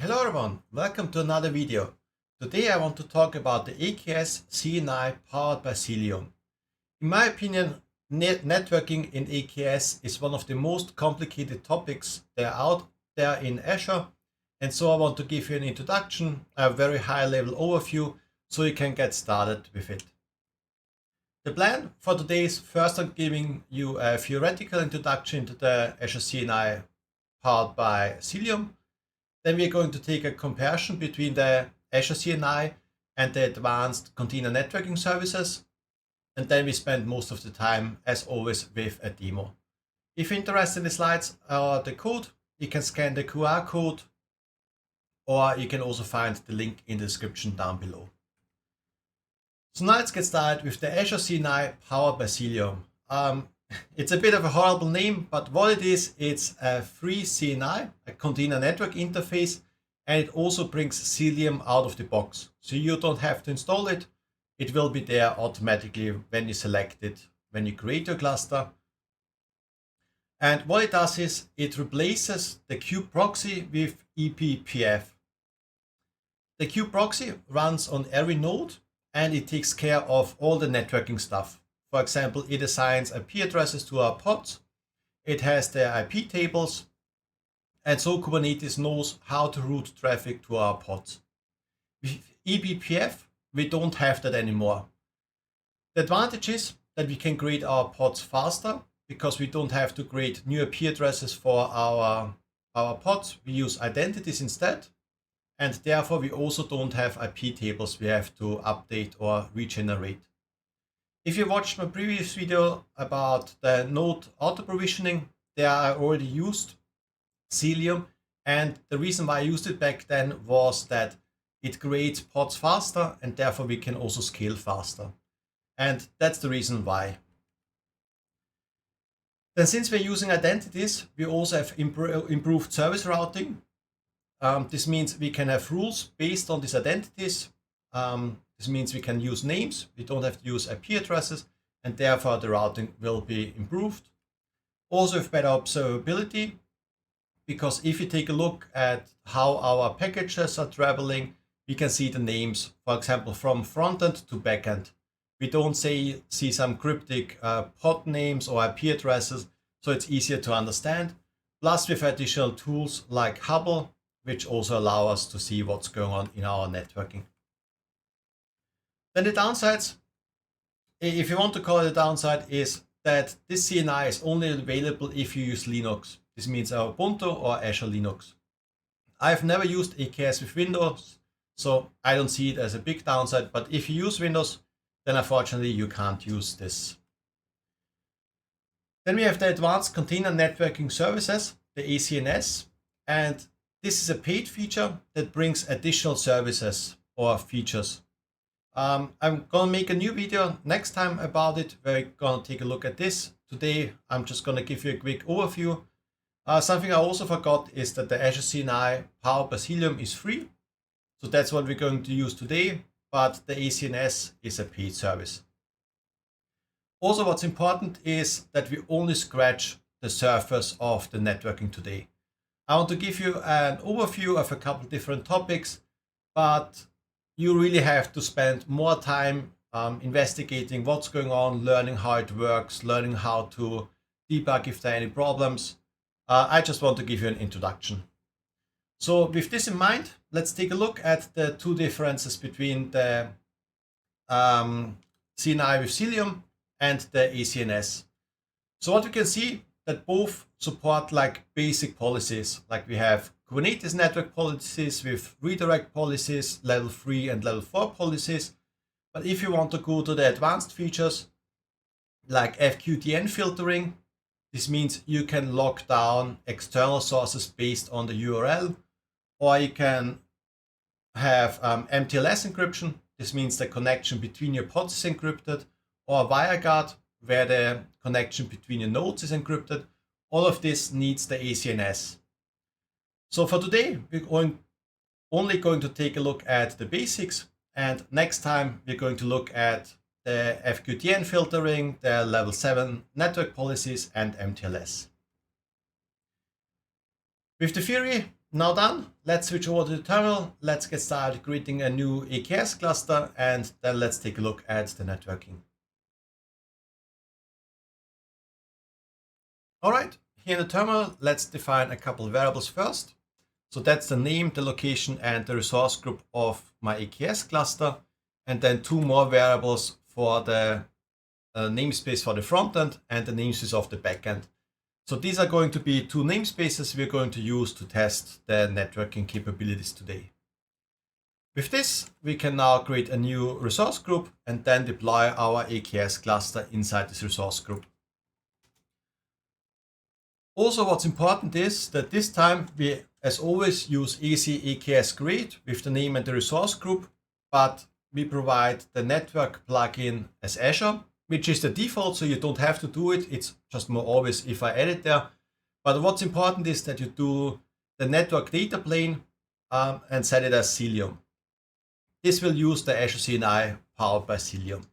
Hello everyone, welcome to another video. Today I want to talk about the Azure CNI powered by Cilium. In my opinion, networking in AKS is one of the most complicated topics that are out there in Azure, and so I want to give you an introduction, a very high level overview, so you can get started with it. The plan for today is first I'm giving you a theoretical introduction to the Azure CNI powered by Cilium. Then we're going to take a comparison between the Azure CNI and the advanced container networking services. And then we spend most of the time, as always, with a demo. If you're interested in the slides or the code, you can scan the QR code, or you can also find the link in the description down below. So now let's get started with the Azure CNI powered by Cilium. It's a bit of a horrible name, but what it is, it's a free CNI, a container network interface, and it also brings Cilium out of the box. So you don't have to install it. It will be there automatically when you select it, when you create your cluster. And what it does is it replaces the kube-proxy with eBPF. The kube-proxy runs on every node and it takes care of all the networking stuff. For example, it assigns IP addresses to our pods. It has the IP tables. And so Kubernetes knows how to route traffic to our pods. With eBPF, we don't have that anymore. The advantage is that we can create our pods faster because we don't have to create new IP addresses for our pods. We use identities instead. And therefore, we also don't have IP tables we have to update or regenerate. If you watched my previous video about the node auto provisioning, there I already used Cilium, and the reason why I used it back then was that it creates pods faster and therefore we can also scale faster. And that's the reason why. Then since we're using identities, we also have improved service routing. This means we can have rules based on these identities. This means we can use names, we don't have to use IP addresses, and therefore the routing will be improved. Also with better observability, because if you take a look at how our packages are traveling, we can see the names, for example, from frontend to backend. We don't see some cryptic pod names or IP addresses, so it's easier to understand. Plus with additional tools like Hubble, which also allow us to see what's going on in our networking. Then the downsides, if you want to call it a downside, is that this CNI is only available if you use Linux. This means Ubuntu or Azure Linux. I've never used AKS with Windows, so I don't see it as a big downside, but if you use Windows, then unfortunately you can't use this. Then we have the Advanced Container Networking Services, the ACNS, and this is a paid feature that brings additional services or features. I'm going to make a new video next time about it, where we're going to take a look at this. Today, I'm just going to give you a quick overview. Something I also forgot is that the Azure CNI powered by Cilium is free. So that's what we're going to use today, but the ACNS is a paid service. Also, what's important is that we only scratch the surface of the networking today. I want to give you an overview of a couple different topics, but you really have to spend more time investigating what's going on, learning how it works, learning how to debug if there are any problems. I just want to give you an introduction. So with this in mind, let's take a look at the two differences between the CNI with Cilium and the ACNS. So what we can see that both support like basic policies, like we have Kubernetes network policies with redirect policies, level 3 and level 4 policies. But if you want to go to the advanced features like FQDN filtering, this means you can lock down external sources based on the URL, or you can have MTLS encryption. This means the connection between your pods is encrypted, or WireGuard, where the connection between your nodes is encrypted. All of this needs the ACNS. So for today, we're only going to take a look at the basics, and next time we're going to look at the FQDN filtering, the level 7 network policies, and MTLS. With the theory, Now done, let's switch over to the terminal. Let's get started creating a new AKS cluster, and then let's take a look at the networking. All right, here in the terminal, let's define a couple of variables first. So that's the name, the location, and the resource group of my AKS cluster. And then two more variables for the namespace for the frontend and the namespace of the backend. So these are going to be two namespaces we're going to use to test the networking capabilities today. With this, we can now create a new resource group and then deploy our AKS cluster inside this resource group. Also, what's important is that this time we, as always, use AKS create with the name and the resource group, but we provide the network plugin as Azure, which is the default, so you don't have to do it. It's just more obvious if I add it there. But what's important is that you do the network data plane and set it as Cilium. This will use the Azure CNI powered by Cilium.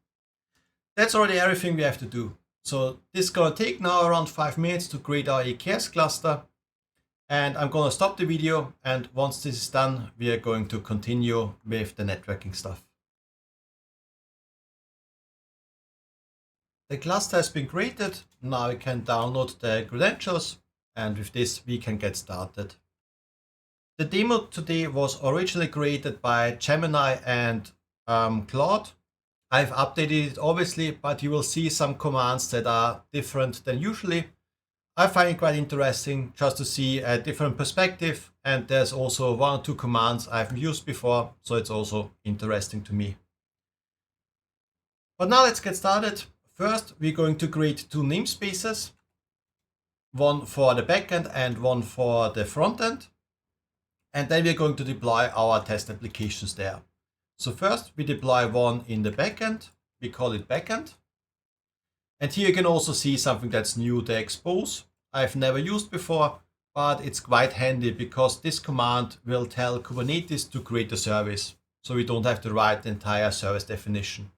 That's already everything we have to do. So this is going to take now around 5 minutes to create our AKS cluster. And I'm going to stop the video. And once this is done, we are going to continue with the networking stuff. The cluster has been created. Now we can download the credentials. And with this, we can get started. The demo today was originally created by Gemini and Claude. I've updated it obviously, but you will see some commands that are different than usually. I find it quite interesting just to see a different perspective, and there's also 1 or 2 commands I've used before, so it's also interesting to me. But now let's get started. First, we're going to create 2 namespaces, one for the backend and one for the frontend. And then we're going to deploy our test applications there. So first we deploy one in the backend, we call it backend. And here you can also see something that's new, the expose. I've never used before, but it's quite handy because this command will tell Kubernetes to create a service. So we don't have to write the entire service definition.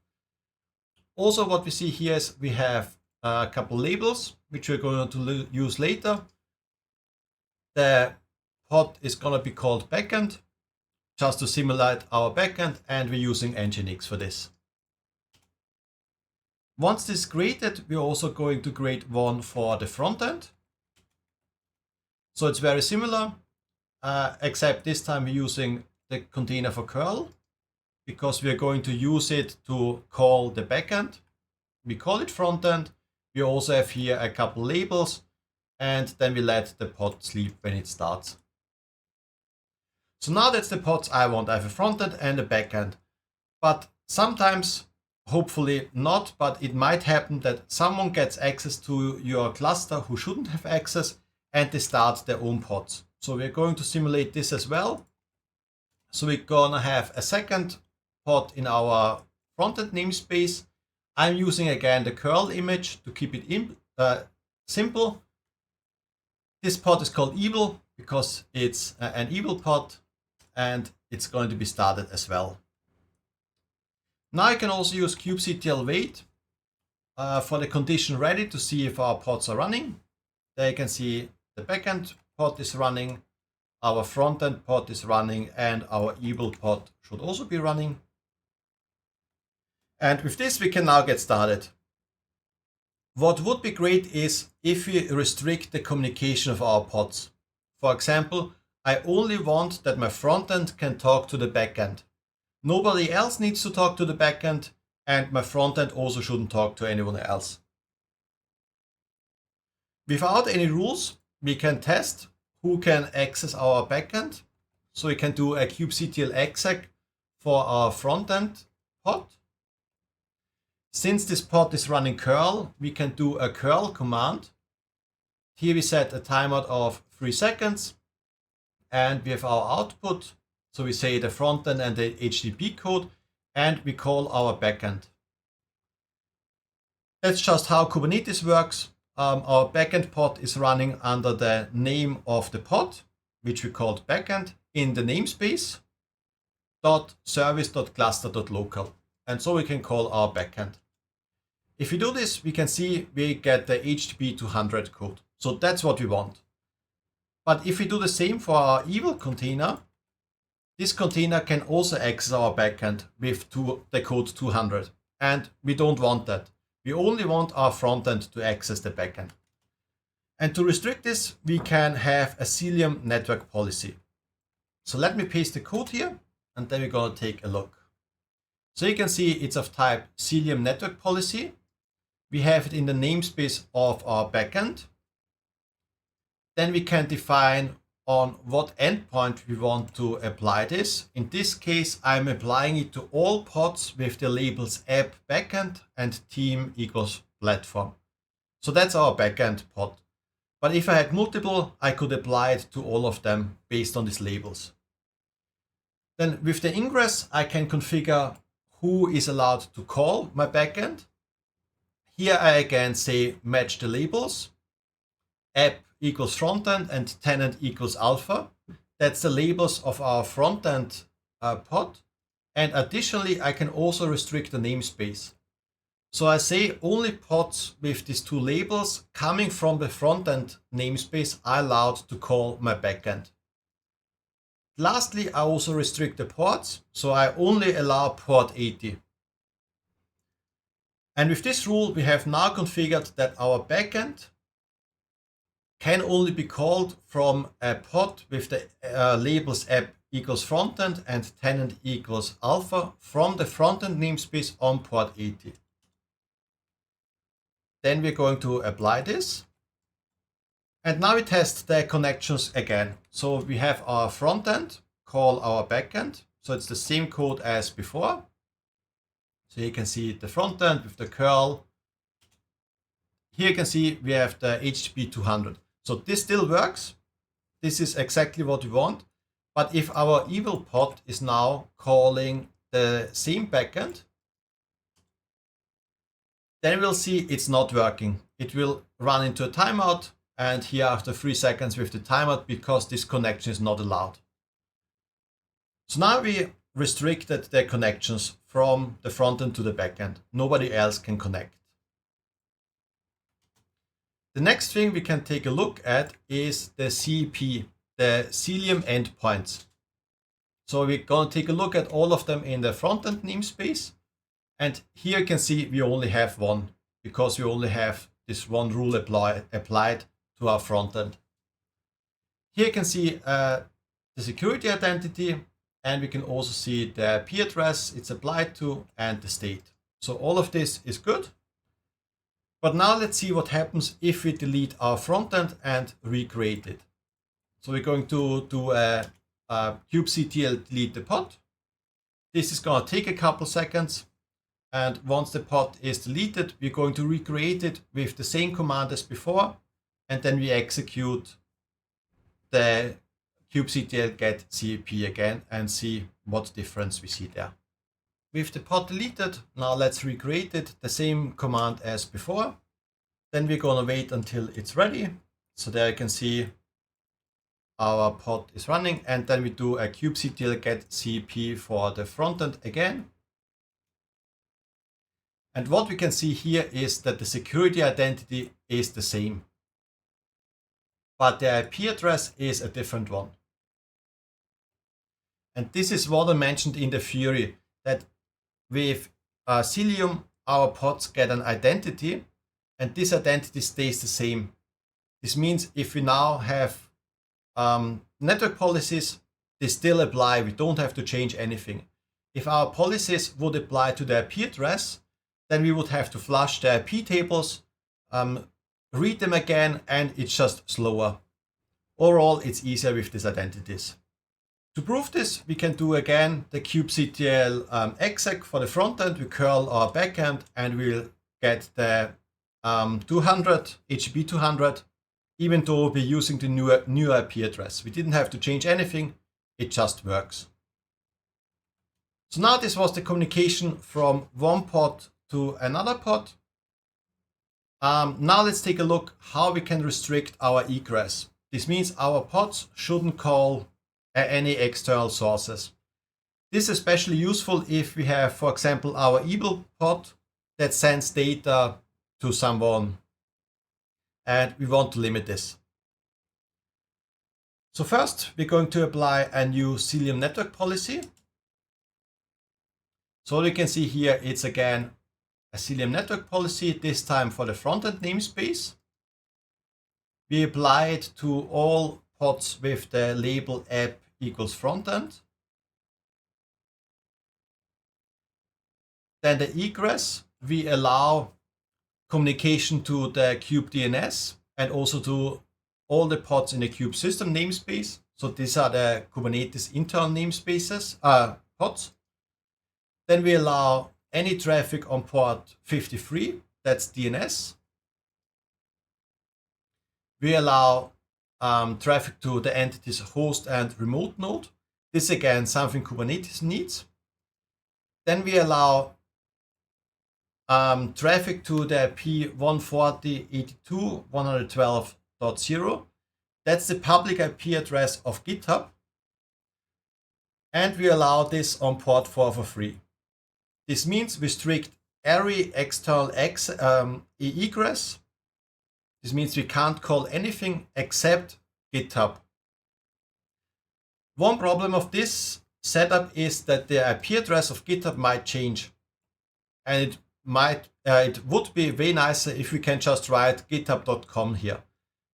Also what we see here is we have a couple labels, which we're going to use later. The pod is going to be called backend, just to simulate our backend, and we're using Nginx for this. Once this is created, we're also going to create one for the frontend. So it's very similar, except this time we're using the container for curl, because we're going to use it to call the backend. We call it frontend. We also have here a couple labels, and then we let the pod sleep when it starts. So now that's the pods I want. I have a frontend and a backend. But sometimes, hopefully not, but it might happen that someone gets access to your cluster who shouldn't have access, and they start their own pods. So we're going to simulate this as well. So we're going to have a second pod in our frontend namespace. I'm using again the curl image to keep it simple. This pod is called evil because it's an evil pod, and it's going to be started as well. Now I can also use kubectl wait for the condition ready to see if our pods are running. There you can see the backend pod is running, our frontend pod is running, and our evil pod should also be running. And with this, we can now get started. What would be great is if we restrict the communication of our pods. For example, I only want that my frontend can talk to the backend. Nobody else needs to talk to the backend, and my frontend also shouldn't talk to anyone else. Without any rules, we can test who can access our backend. So we can do a kubectl exec for our frontend pod. Since this pod is running curl, we can do a curl command. Here we set a timeout of 3 seconds. And we have our output. So we say the frontend and the HTTP code, and we call our backend. That's just how Kubernetes works. Our backend pod is running under the name of the pod, which we called backend, in the namespace .service.cluster.local. And so we can call our backend. If we do this, we can see we get the HTTP 200 code. So that's what we want. But if we do the same for our evil container, this container can also access our backend with the code 200. And we don't want that. We only want our frontend to access the backend. And to restrict this, we can have a Cilium network policy. So let me paste the code here, and then we're going to take a look. So you can see it's of type Cilium network policy. We have it in the namespace of our backend. Then we can define on what endpoint we want to apply this. In this case, I'm applying it to all pods with the labels app backend and team equals platform. So that's our backend pod. But if I had multiple, I could apply it to all of them based on these labels. Then with the ingress, I can configure who is allowed to call my backend. Here I again say match the labels. App equals frontend and tenant equals alpha. That's the labels of our frontend pod. And additionally, I can also restrict the namespace. So I say only pods with these two labels coming from the frontend namespace are allowed to call my backend. Lastly, I also restrict the ports, so I only allow port 80. And with this rule, we have now configured that our backend can only be called from a pod with the labels app equals frontend and tenant equals alpha from the frontend namespace on port 80. Then we're going to apply this. And now we test the connections again. So we have our frontend call our backend. So it's the same code as before. So you can see the frontend with the curl. Here you can see we have the HTTP 200. So this still works. This is exactly what we want. But if our evil pod is now calling the same backend, then we'll see it's not working. It will run into a timeout, and here after 3 seconds with the timeout because this connection is not allowed. So now we restricted the connections from the frontend to the backend. Nobody else can connect. The next thing we can take a look at is the CEP, the Cilium endpoints. So we're going to take a look at all of them in the frontend namespace. And here you can see we only have one because we only have this one rule applied to our frontend. Here you can see the security identity, and we can also see the IP address it's applied to and the state. So all of this is good. But now let's see what happens if we delete our frontend and recreate it. So we're going to do a kubectl delete the pod. This is going to take a couple seconds. And once the pod is deleted, we're going to recreate it with the same command as before. And then we execute the kubectl get CEP again and see what difference we see there. With the pod deleted, now let's recreate it, the same command as before. Then we're going to wait until it's ready. So there you can see our pod is running, and then we do a kubectl get CEP for the frontend again. And what we can see here is that the security identity is the same, but the IP address is a different one. And this is what I mentioned in the theory, that with Cilium, our pods get an identity, and this identity stays the same. This means if we now have network policies, they still apply. We don't have to change anything. If our policies would apply to the IP address, then we would have to flush the IP tables, read them again, and it's just slower. Overall, it's easier with these identities. To prove this, we can do again the kubectl exec for the frontend. We curl our backend and we'll get the 200, HTTP 200, even though we're using the new IP address. We didn't have to change anything, it just works. So now this was the communication from one pod to another pod. Now let's take a look how we can restrict our egress. This means our pods shouldn't call any external sources. This is especially useful if we have, for example, our evil pod that sends data to someone, and we want to limit this. So first, we're going to apply a new Cilium network policy. So you can see here, it's again a Cilium network policy, this time for the frontend namespace. We apply it to all pods with the label app equals frontend. Then the egress, we allow communication to the kube DNS and also to all the pods in the kube system namespace. So these are the Kubernetes internal namespaces, pods. Then we allow any traffic on port 53, that's DNS. We allow traffic to the entities host and remote node. This again, something Kubernetes needs. Then we allow traffic to the P140.82.112.0. That's the public IP address of GitHub. And we allow this on port 443. This means we restrict every external egress. This means we can't call anything except GitHub. One problem of this setup is that the IP address of GitHub might change. And it would be way nicer if we can just write github.com here.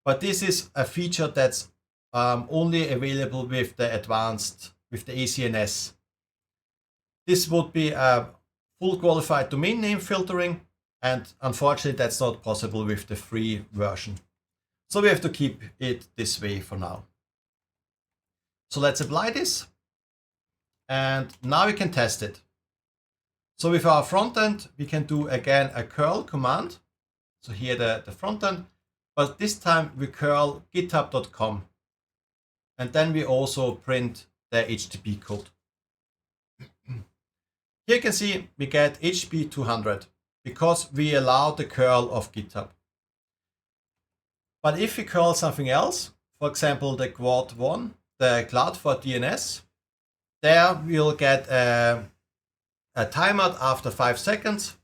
But this is a feature that's only available with the ACNS. This would be a full qualified domain name filtering, and unfortunately that's not possible with the free version. So we have to keep it this way for now. So let's apply this, and now we can test it. So with our frontend, we can do again a curl command. So here the frontend, but this time we curl github.com. And then we also print the HTTP code. Here you can see we get HTTP 200 because we allow the curl of GitHub. But if we curl something else, for example, the quad 1, the cloud for DNS, there we'll get a timeout after 5 seconds,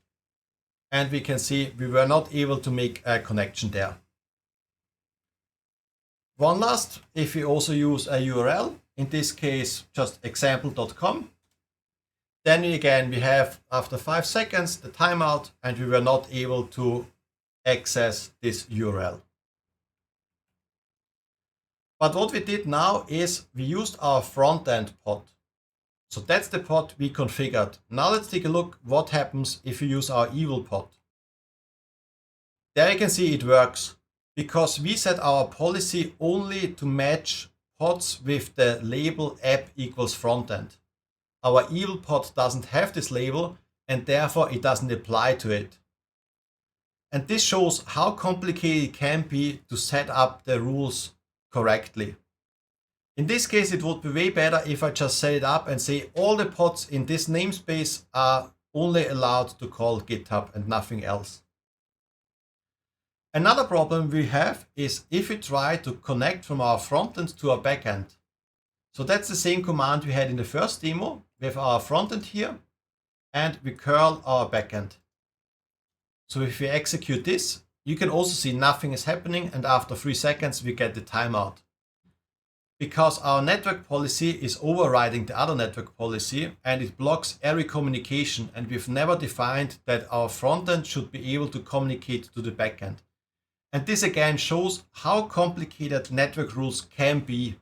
and we can see we were not able to make a connection there. One last, if we also use a URL, in this case just example.com, then again we have after 5 seconds the timeout, and we were not able to access this URL. But what we did now is we used our front-end pod. So that's the pod we configured. Now let's take a look what happens if we use our evil pod. There you can see it works because we set our policy only to match pods with the label app equals frontend. Our evil pod doesn't have this label, and therefore it doesn't apply to it. And this shows how complicated it can be to set up the rules correctly. In this case, it would be way better if I just set it up and say all the pods in this namespace are only allowed to call GitHub and nothing else. Another problem we have is if we try to connect from our frontend to our backend. So that's the same command we had in the first demo. We have our frontend here, and we curl our backend. So if we execute this, you can also see nothing is happening, and after 3 seconds we get the timeout. Because our network policy is overriding the other network policy, and it blocks every communication, and we've never defined that our frontend should be able to communicate to the backend. And this again shows how complicated network rules can be.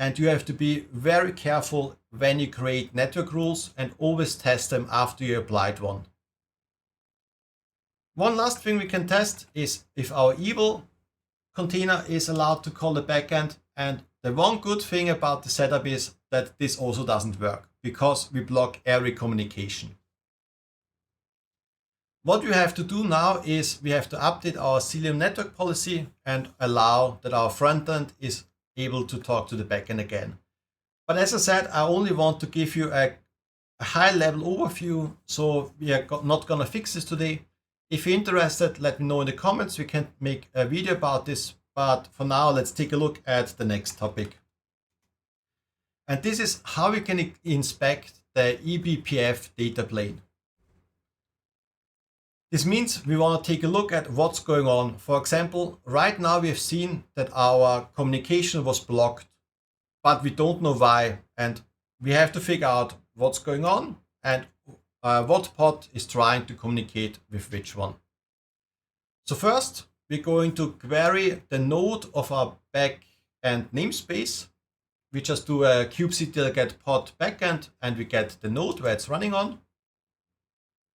And you have to be very careful when you create network rules and always test them after you applied one. One last thing we can test is if our evil container is allowed to call the backend. And the one good thing about the setup is that this also doesn't work because we block every communication. What we have to do now is we have to update our Cilium network policy and allow that our frontend is able to talk to the backend again. But as I said, I only want to give you a high-level overview, so we are not going to fix this today. If you're interested, let me know in the comments. We can make a video about this, but for now, let's take a look at the next topic. And this is how we can inspect the eBPF data plane. This means we want to take a look at what's going on. For example, right now we have seen that our communication was blocked. but we don't know why. And we have to figure out what's going on and what pod is trying to communicate with which one. So first, we're going to query the node of our backend namespace. We just do a kubectl get pod backend and we get the node where it's running on.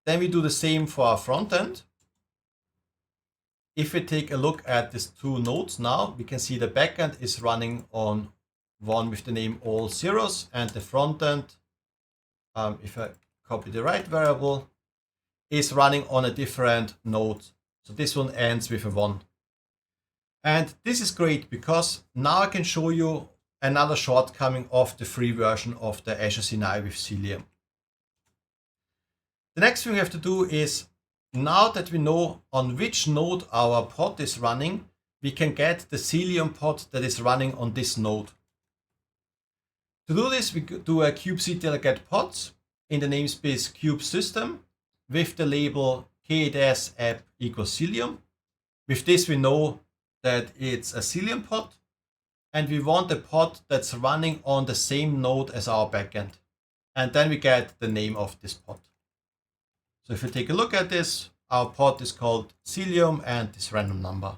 Then we do the same for our front end. If we take a look at these two nodes now, we can see the backend is running on one with the name all zeros, and the front end, if I copy the right variable, is running on a different node. So this one ends with a 1. And this is great because now I can show you another shortcoming of the free version of the Azure CNI with Cilium. The next thing we have to do is, now that we know on which node our pod is running, we can get the Cilium pod that is running on this node. To do this, we do a kubectl get pods in the namespace kube-system with the label KDS app equals Cilium. With this, we know that it's a Cilium pod, and we want a pod that's running on the same node as our backend. And then we get the name of this pod. So if we take a look at this, our pod is called Cilium and this random number.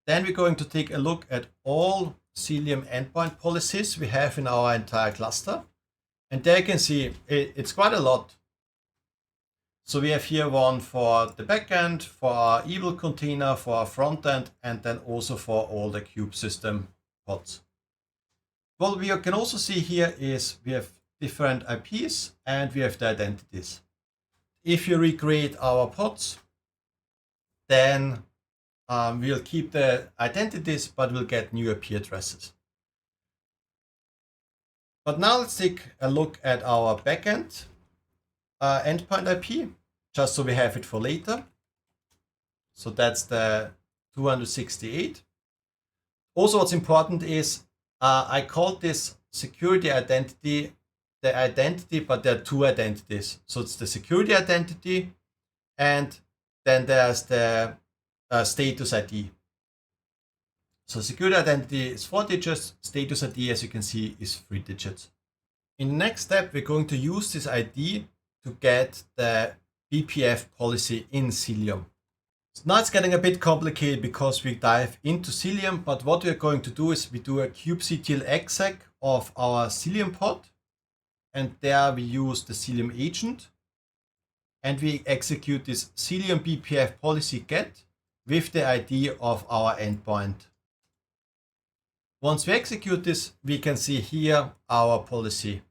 Then we're going to take a look at all Cilium endpoint policies we have in our entire cluster. And there you can see it's quite a lot. So we have here one for the backend, for our evil container, for our front end, and then also for all the kube system pods. What we can also see here is we have different IPs and we have the identities. If you recreate our pods, then we'll keep the identities, but we'll get new IP addresses. But now let's take a look at our backend endpoint IP, just so we have it for later. So that's the 268. Also, what's important is I called this security identity the identity, but there are two identities. So it's the security identity, and then there's the status ID. So security identity is 4 digits, status ID, as you can see, is 3 digits. In the next step, we're going to use this ID to get the eBPF policy in Cilium. So now it's getting a bit complicated because we dive into Cilium, but what we're going to do is we do a kubectl exec of our Cilium pod, and there we use the Cilium agent, and we execute this Cilium BPF policy get with the ID of our endpoint. Once we execute this, we can see here our policy.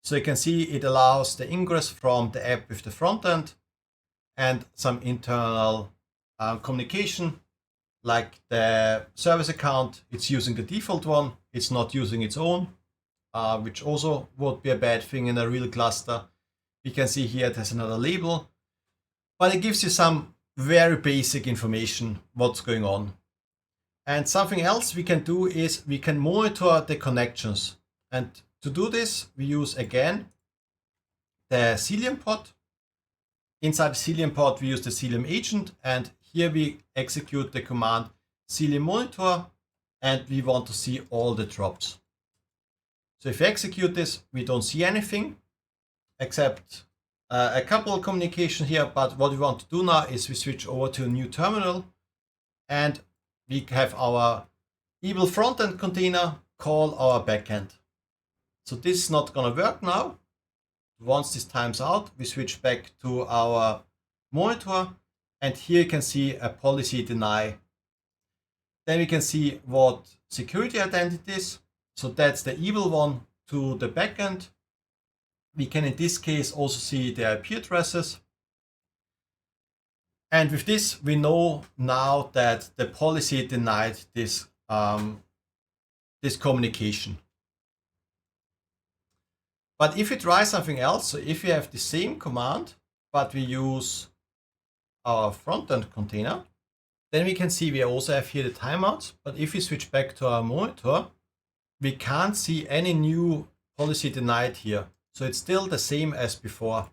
So you can see it allows the ingress from the app with the front end and some internal communication, like the service account. It's using the default one. It's not using its own, which also would be a bad thing in a real cluster. We can see here it has another label, but it gives you some very basic information what's going on. And something else we can do is we can monitor the connections. And to do this, we use again the Cilium pod. Inside the Cilium pod, we use the Cilium agent, and here we execute the command Cilium monitor, and we want to see all the drops. So if we execute this, we don't see anything except a couple of communication here. But what we want to do now is we switch over to a new terminal, and we have our evil frontend container call our backend. So this is not going to work now. Once this times out, we switch back to our monitor, and here you can see a policy deny. Then we can see what security identities. So that's the evil one to the backend. We can in this case also see the IP addresses. And with this, we know now that the policy denied this, this communication. But if we try something else, so if we have the same command, but we use our front-end container, then we can see we also have here the timeouts. But if we switch back to our monitor, we can't see any new policy denied here. So it's still the same as before.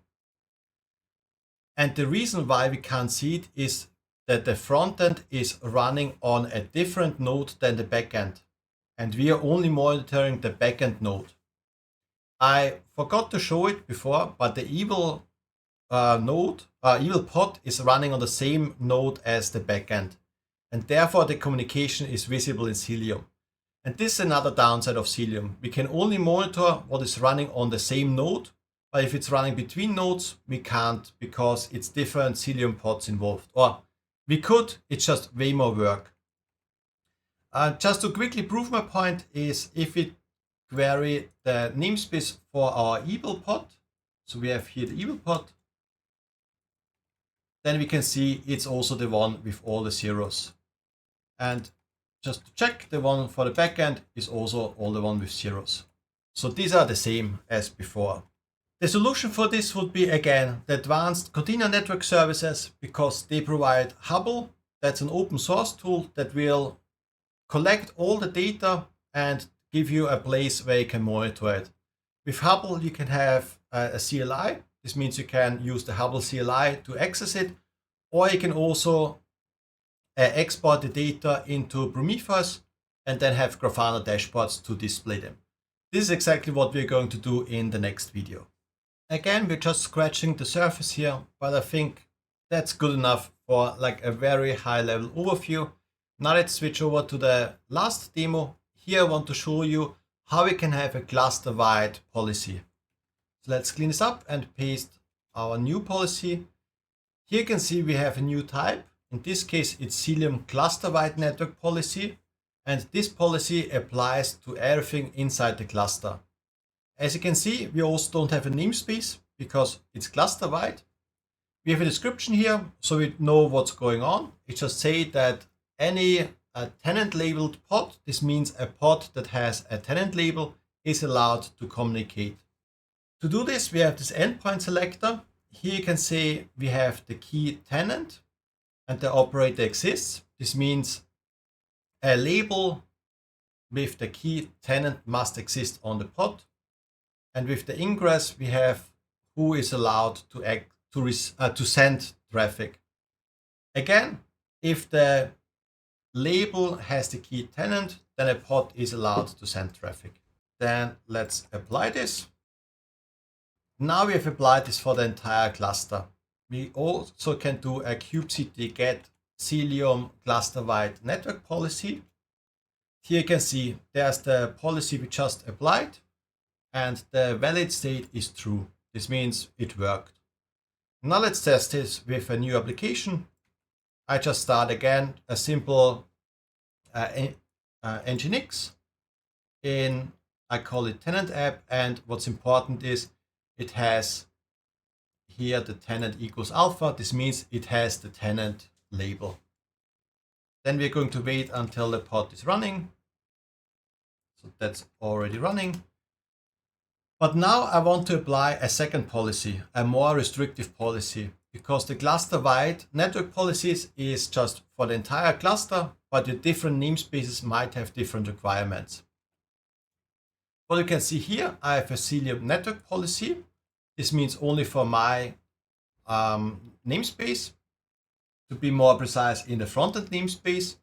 And the reason why we can't see it is that the front end is running on a different node than the backend. and we are only monitoring the backend node. I forgot to show it before, but the evil evil pod is running on the same node as the backend, and therefore the communication is visible in Cilium. And this is another downside of Cilium. We can only monitor what is running on the same node, but if it's running between nodes, we can't because it's different Cilium pods involved. Or we could, it's just way more work. Just to quickly prove my point is if we query the namespace for our evil pod, so we have here the evil pod, then we can see it's also the one with all the zeros. And just to check, the one for the backend is also all the one with zeros. So these are the same as before. The solution for this would be, again, the advanced container network services, because they provide Hubble. That's an open source tool that will collect all the data and give you a place where you can monitor it. With Hubble, you can have a CLI. This means you can use the Hubble CLI to access it, or you can also export the data into Prometheus and then have Grafana dashboards to display them. This is exactly what we're going to do in the next video. Again, we're just scratching the surface here, but I think that's good enough for like a very high level overview. Now let's switch over to the last demo. Here I want to show you how we can have a cluster-wide policy. So let's clean this up and paste our new policy. Here you can see we have a new type. In this case, it's Cilium cluster-wide network policy. And this policy applies to everything inside the cluster. As you can see, we also don't have a namespace because it's cluster-wide. We have a description here, so we know what's going on. It just say that any tenant labeled pod, this means a pod that has a tenant label, is allowed to communicate. To do this, we have this endpoint selector. Here you can say we have the key tenant and the operator exists. This means a label with the key tenant must exist on the pod. And with the ingress, we have who is allowed to send traffic. Again, if the label has the key tenant, then a pod is allowed to send traffic. Then let's apply this. Now we have applied this for the entire cluster. We also can do a kubectl get Cilium cluster-wide network policy. Here you can see there's the policy we just applied, and the valid state is true. This means it worked. Now let's test this with a new application. I just start again a simple Nginx I call it tenant app, and what's important is it has here the tenant equals alpha. This means it has the tenant label. Then we're going to wait until the pod is running. So that's already running. But now I want to apply a second policy, a more restrictive policy, because the cluster-wide network policies is just for the entire cluster, but your different namespaces might have different requirements. What you can see here, I have a Cilium network policy. This means only for my namespace. To be more precise, in the frontend namespace.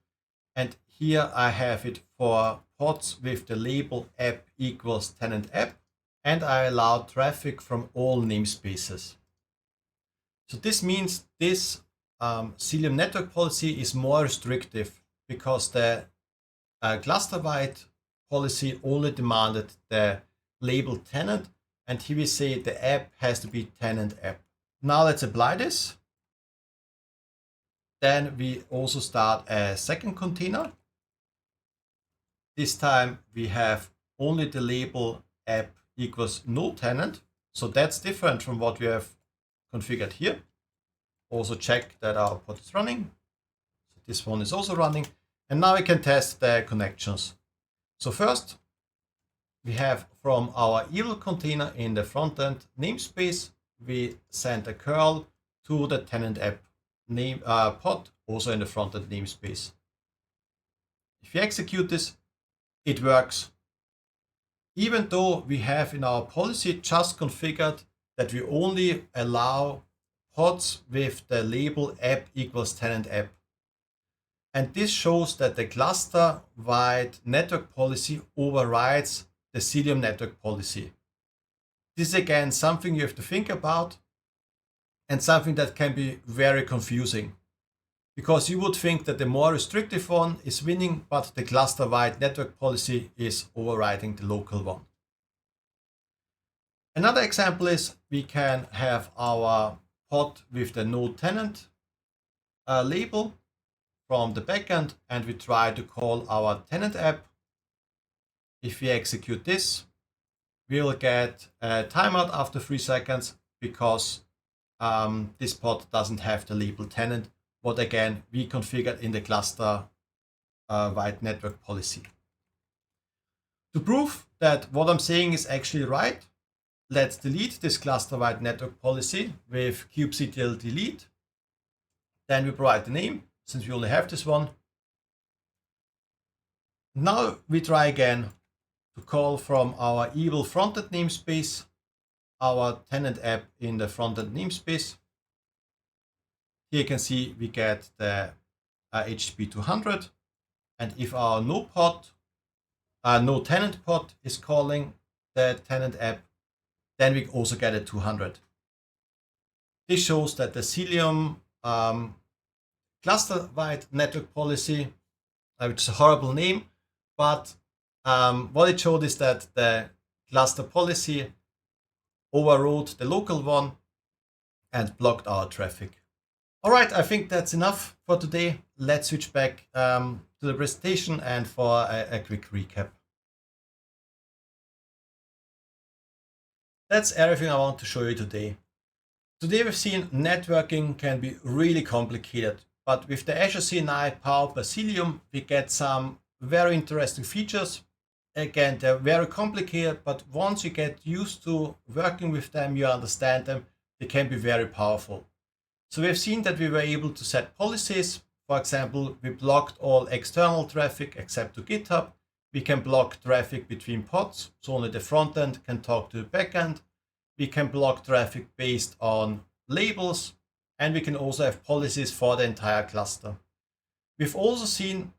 And here I have it for pods with the label app equals tenant app. And I allow traffic from all namespaces. So this means this Cilium network policy is more restrictive because the cluster-wide policy only demanded the label tenant, and here we say the app has to be tenant app. Now let's apply this. Then we also start a second container. This time we have only the label app equals no tenant. So that's different from what we have configured here. Also check that our pod is running. So this one is also running. And now we can test the connections. So first, we have from our evil container in the frontend namespace, we send a curl to the tenant app name pod, also in the frontend namespace. If you execute this, it works. Even though we have in our policy just configured that we only allow pods with the label app equals tenant app. And this shows that the cluster-wide network policy overrides the Cilium network policy. This is again something you have to think about and something that can be very confusing, because you would think that the more restrictive one is winning, but the cluster-wide network policy is overriding the local one. Another example is we can have our pod with the node tenant label from the backend, and we try to call our tenant app. If we execute this, we'll get a timeout after 3 seconds because this pod doesn't have the label tenant, what again we configured in the cluster wide network policy. To prove that what I'm saying is actually right, let's delete this cluster wide network policy with kubectl delete. Then we provide the name, since we only have this one. Now we try again to call from our evil frontend namespace our tenant app in the frontend namespace. Here you can see we get the HTTP 200, and if our no tenant pod is calling the tenant app, then we also get a 200. This shows that the Cilium cluster-wide network policy, which is a horrible name, but what it showed is that the cluster policy overrode the local one and blocked our traffic. All right, I think that's enough for today. Let's switch back to the presentation and for a quick recap. That's everything I want to show you today. Today we've seen networking can be really complicated, but with the Azure CNI Powered by Cilium, we get some very interesting features. Again, they're very complicated, but once you get used to working with them, you understand them, they can be very powerful. So we've seen that we were able to set policies. For example, we blocked all external traffic except to GitHub. We can block traffic between pods, so only the front end can talk to the back end. We can block traffic based on labels, and we can also have policies for the entire cluster. We've also seen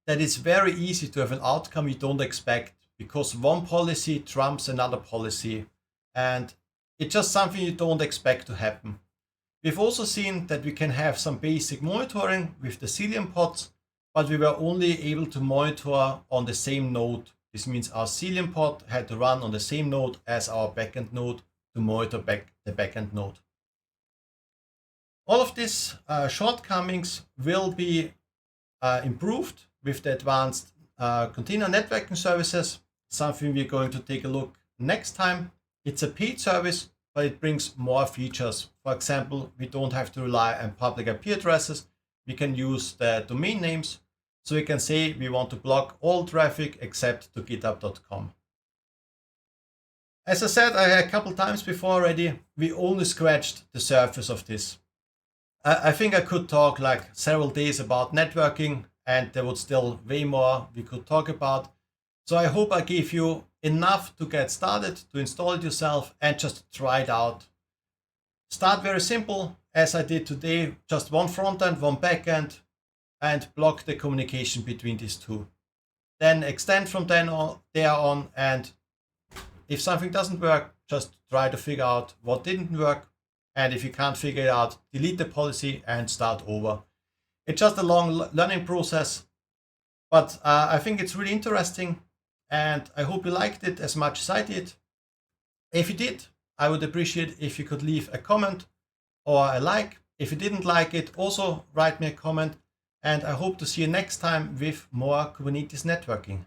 that it's very easy to have an outcome you don't expect, because one policy trumps another policy, and it's just something you don't expect to happen. We've also seen that we can have some basic monitoring with the Cilium pods, but we were only able to monitor on the same node. This means our Cilium pod had to run on the same node as our backend node to monitor the backend node. All of these shortcomings will be improved with the advanced container networking services, something we're going to take a look next time. It's a paid service, but it brings more features. For example, we don't have to rely on public IP addresses. We can use the domain names. So we can say we want to block all traffic except to github.com. As I said a couple times before already, we only scratched the surface of this. I think I could talk like several days about networking, and there would still way more we could talk about. So I hope I gave you enough to get started, to install it yourself and just try it out. Start very simple, as I did today, just one front end, one back end, and block the communication between these two. Then extend from there on, and if something doesn't work, just try to figure out what didn't work. And if you can't figure it out, delete the policy and start over. It's just a long learning process, but I think it's really interesting, and I hope you liked it as much as I did. If you did, I would appreciate if you could leave a comment or a like. If you didn't like it, also write me a comment. And I hope to see you next time with more Kubernetes networking.